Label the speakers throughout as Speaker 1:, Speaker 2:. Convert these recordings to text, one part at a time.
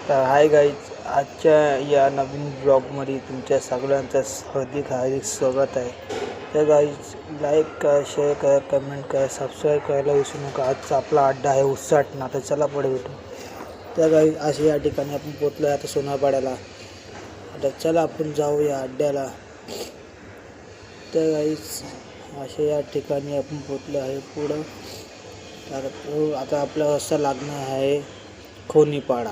Speaker 1: तर hi guys, आजच्या या नवीन ब्लॉगमध्ये तुमच्या सगळ्यांचं हार्दिक स्वागत आहे. तर गाईज, लाईक करा, शेअर करा, कमेंट करा, सबस्क्राईब करायला विसरू नका. आजचा आपला अड्डा आहे उसाटणा. तर चला पुढे भेटू. तर गाईज, असे या ठिकाणी आपण पोचलो आहे आता सोनारपाड्याला. आता चला आपण जाऊ या अड्ड्याला. तर गाईज, असे या ठिकाणी आपण पोचलो आहे पुढं. आता आपला रस्ता लागणार आहे खोनीपाडा.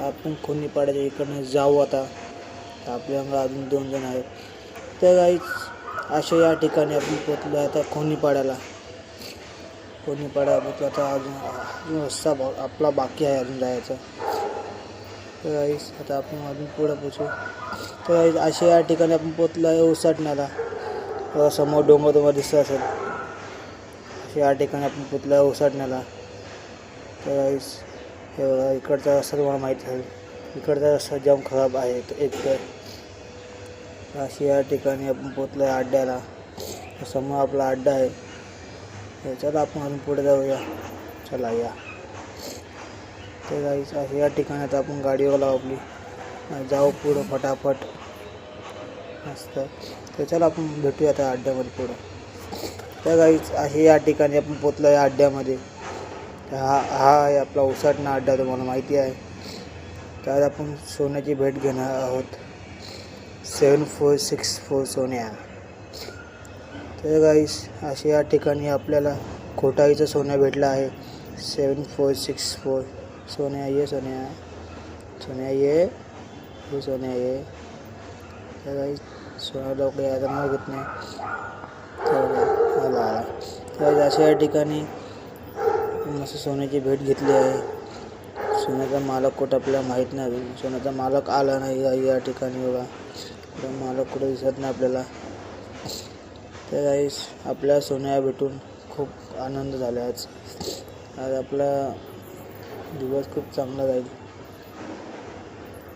Speaker 1: आपण खोनीपाड्याच्या इकडनं जाऊ. आता आपल्याला अजून 2 जण आहेत. तर गाईज, अशा या ठिकाणी आपण पोचलो आता खोनीपाड्याला. खोनीपाडा पोचलो. आता अजून रस्ता आपला बाकी आहे अजून जायचा. तर गाईज, आता आपण अजून पुढे पोचू. तर गाईज, अशा या ठिकाणी आपण पोचलो आहे उसाटण्याला. समोर डोंगर दिसत असेल. अशा या ठिकाणी आपण पोचलो आहे उसाटण्याला. तर गाईज, हे बघा, इकडचा रस्ता तुम्हाला माहिती आहे. इकडचा रस्ता जाम खराब आहे. एक तर अशी या ठिकाणी आपण पोचलो आहे अड्ड्याला. समोर आपला अड्डा आहे. चला आपण अजून पुढे जाऊया. चला या. तर गाईस, अशी या ठिकाणी आता आपण गाडीवर लावू आपली, जाऊ पुढं फटाफट मस्त. तर चला आपण भेटूया आता अड्ड्यामध्ये पुढं. तर गाईस, अशी या ठिकाणी आपण पोचलो आहे अड्ड्यामध्ये. हा आहे आपला उसाटणा अड्डा, तुम्हाला माहिती आहे. तर आपण सोन्याची भेट घेणार आहोत. 7464 सोन्या. तर गाईस, अशा या ठिकाणी आपल्याला खोटाईचं सोनं भेटलं आहे. 7464 सोन्या ये, सोन्या सोन्या ये, सोन्या ये. तर गाईस, सोन्या लवकर यायचं मागत नाही. तर आला. तर अशा या ठिकाणी मस्त सोन्याची भेट घेतली आहे. सोन्याचा मालक कुठं आपल्याला माहीत नाही. सोन्याचा मालक आला नाही या ठिकाणी. बघा, मालक कुठं दिसत नाही आपल्याला. तर गाईस, आपल्या सोन्या भेटून खूप आनंद झाला. आज आपला दिवस खूप चांगला जाईल.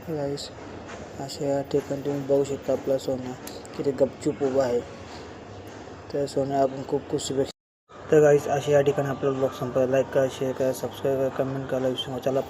Speaker 1: गाईस, अशा या ठिकाणी तुम्ही बघू शकता आपला सोन्या किती गपचूप उभा आहे. तर सोन्या आपण खूप शुभेच्छा. तर गाईस, अशा या ठिकाणी आपला ब्लॉग संपला. लाईक करा, शेअर करा, सबस्क्राईब करा, कमेंट करायला विसरू नका. चला.